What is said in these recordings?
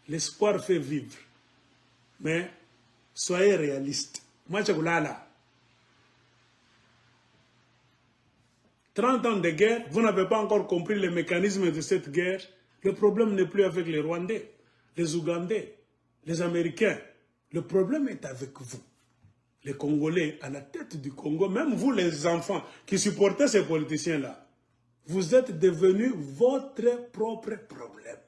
l'espoir fait vivre. Mais soyez réalistes. Moi, je vous là. 30 ans de guerre, vous n'avez pas encore compris les mécanismes de cette guerre. Le problème n'est plus avec les Rwandais, les Ougandais, les Américains. Le problème est avec vous, les Congolais, à la tête du Congo. Même vous, les enfants qui supportez ces politiciens-là, vous êtes devenus votre propre problème.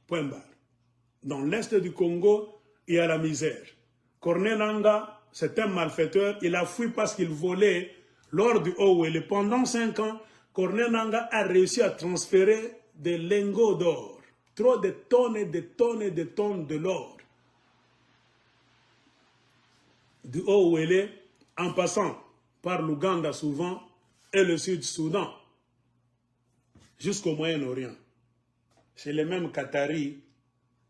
Point barre. Dans l'est du Congo, il y a la misère. Corneille Nangaa, c'est un malfaiteur, il a fui parce qu'il volait lors du Owele. Pendant 5 ans, Corneille Nangaa a réussi à transférer des lingots d'or. Trop de tonnes et de tonnes et de tonnes de l'or. Du Owele, en passant par l'Ouganda souvent et le Sud-Soudan, jusqu'au Moyen-Orient. C'est les mêmes Qataris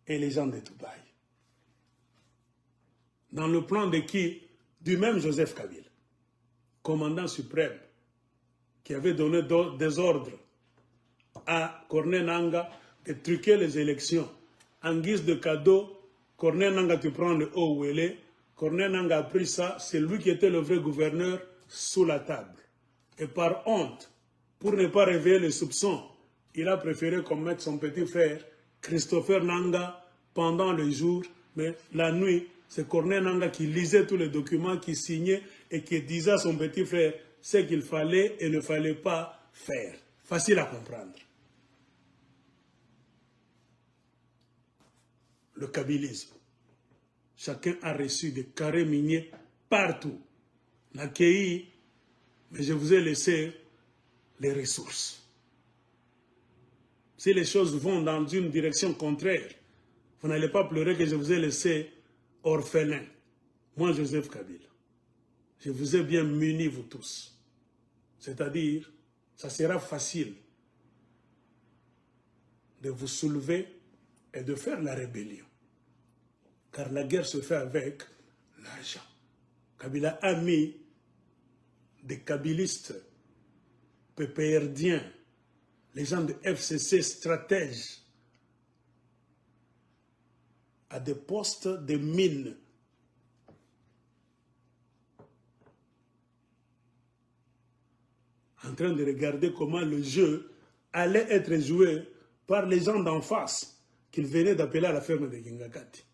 et les gens de Dubaï. Dans le plan de qui? Du même Joseph Kabila, commandant suprême, qui avait donné des ordres à Corneille Nangaa de truquer les élections. En guise de cadeau, Corneille Nangaa, tu prends le Owele. Corneille Nangaa a pris ça, c'est lui qui était le vrai gouverneur, sous la table. Et par honte, pour ne pas réveiller les soupçons, il a préféré commettre son petit frère, Christopher Nangaa, pendant le jour, mais la nuit, c'est Corneille Nangaa qui lisait tous les documents, qui signait et qui disait à son petit frère ce qu'il fallait et ne fallait pas faire. Facile à comprendre. Le kabylisme. Chacun a reçu des carrés miniers partout. L'accueilli, mais je vous ai laissé les ressources. Si les choses vont dans une direction contraire, vous n'allez pas pleurer que je vous ai laissé orphelin. Moi, Joseph Kabila, je vous ai bien muni, vous tous. C'est-à-dire, ça sera facile de vous soulever et de faire la rébellion. Car la guerre se fait avec l'argent. Kabila a mis des kabilistes pépérdiens, les gens de FCC stratèges, à des postes de mine. En train de regarder comment le jeu allait être joué par les gens d'en face qu'ils venaient d'appeler à la ferme de Kingakati.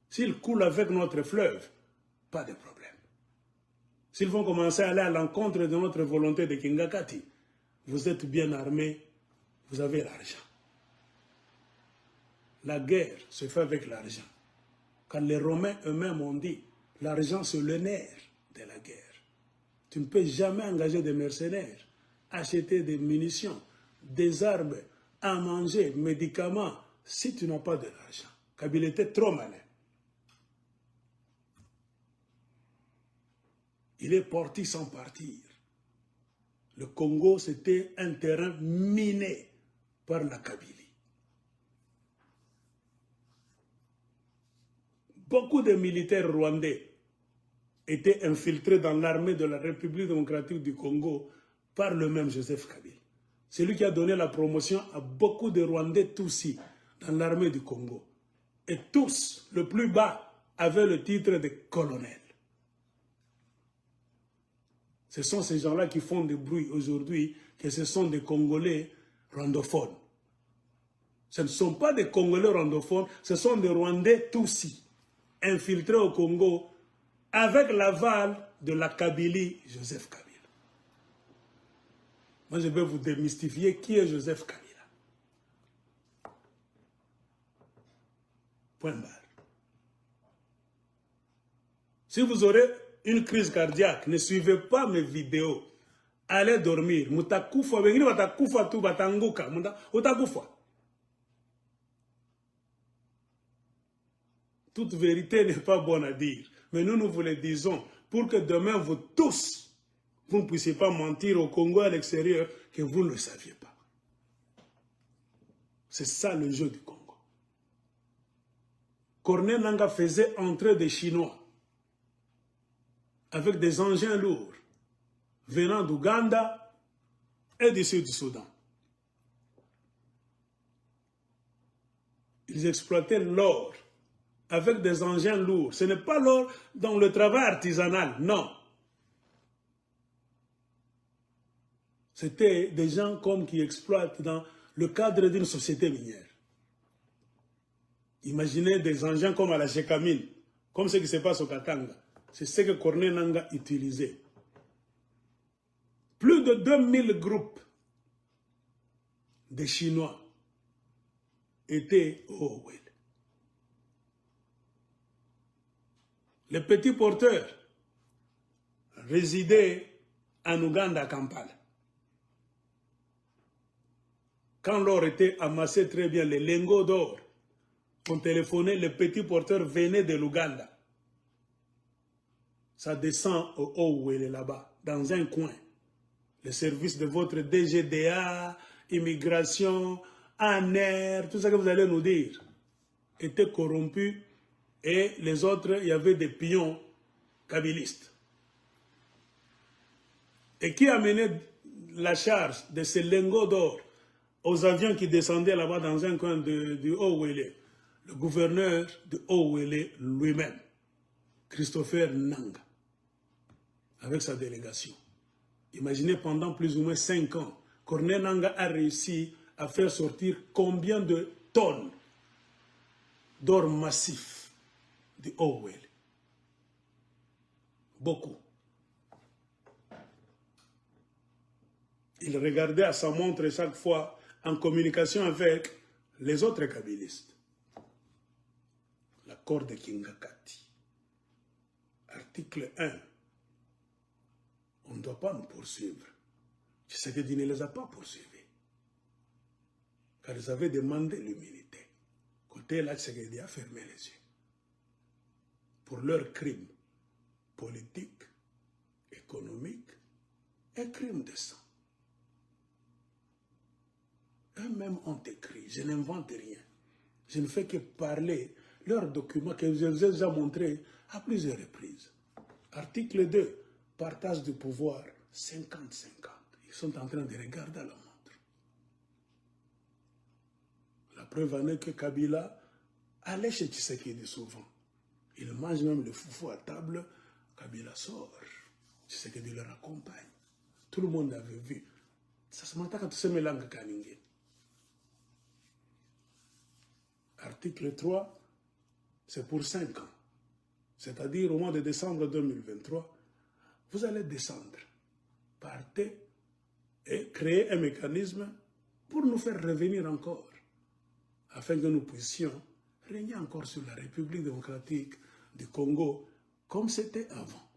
S'ils coulent avec notre fleuve, pas de problème. S'ils vont commencer à aller à l'encontre de notre volonté de Kingakati, vous êtes bien armés, vous avez l'argent. La guerre se fait avec l'argent. Quand les Romains eux-mêmes ont dit, l'argent c'est le nerf de la guerre. Tu ne peux jamais engager des mercenaires, acheter des munitions, des armes, à manger, médicaments, si tu n'as pas de l'argent. Kabila était trop malin. Il est parti sans partir. Le Congo, c'était un terrain miné par la Kabylie. Beaucoup de militaires rwandais étaient infiltrés dans l'armée de la République démocratique du Congo par le même Joseph Kabila. C'est lui qui a donné la promotion à beaucoup de Rwandais Tutsis dans l'armée du Congo. Et tous, le plus bas, avaient le titre de colonel. Ce sont ces gens-là qui font des bruits aujourd'hui, que ce sont des Congolais rwandophones. Ce ne sont pas des Congolais rwandophones, ce sont des Rwandais Tutsis, infiltrés au Congo, avec l'aval de la Kabylie, Joseph Kabila. Moi, je vais vous démystifier qui est Joseph Kabila. Point barre. Si vous aurez une crise cardiaque, ne suivez pas mes vidéos. Allez dormir. Mutakufa, wengine watakufa tu batanguka. Utakufa. Toute vérité n'est pas bonne à dire. Mais nous vous le disons pour que demain vous tous, vous ne puissiez pas mentir au Congo à l'extérieur que vous ne le saviez pas. C'est ça le jeu du Congo. Corneille Nangaa faisait entrer des Chinois avec des engins lourds venant d'Ouganda et du Sud-Soudan. Ils exploitaient l'or avec des engins lourds. Ce n'est pas l'or dans le travail artisanal, non. C'était des gens comme qui exploitent dans le cadre d'une société minière. Imaginez des engins comme à la Gécamine, comme ce qui se passe au Katanga. C'est ce que Corneille Nangaa utilisait. Plus de 2000 groupes de Chinois étaient au Owel. Les petits porteurs résidaient en Ouganda, à Kampala. Quand l'or était amassé très bien, les lingots d'or, on téléphonait, les petits porteurs venaient de l'Ouganda. Ça descend au Owel là-bas, dans un coin. Les services de votre DGDA, immigration, ANR, tout ça que vous allez nous dire, étaient corrompus et les autres, il y avait des pions kabylistes. Et qui amenait la charge de ces lingots d'or aux avions qui descendaient là-bas dans un coin du Owel? Le gouverneur de Owel lui-même, Christopher Nangaa, avec sa délégation. Imaginez pendant plus ou moins 5 ans, Corneille Nangaa a réussi à faire sortir combien de tonnes d'or massif du Owel? Beaucoup. Il regardait à sa montre chaque fois en communication avec les autres kabylistes. L'accord de Kingakati. Article 1. On ne doit pas nous poursuivre. Tshisekedi ne les a pas poursuivis. Car ils avaient demandé l'humilité. Côté là, Tshisekedi a fermé les yeux. Pour leurs crimes politiques, économiques et crimes de sang. Eux-mêmes ont écrit, je n'invente rien. Je ne fais que parler leurs documents que je vous ai déjà montrés à plusieurs reprises. Article 2. Partage du pouvoir, 50-50. Ils sont en train de regarder à la montre. La preuve en est que Kabila allait chez Tshisekedi souvent. Il mange même le foufou à table, Kabila sort. Tshisekedi le raccompagne. Tout le monde avait vu. Ça se montre quand tu sais mes langues kaningé. Article 3, c'est pour 5 ans. C'est-à-dire au mois de décembre 2023, vous allez descendre, partez et créer un mécanisme pour nous faire revenir encore, afin que nous puissions régner encore sur la République démocratique du Congo comme c'était avant.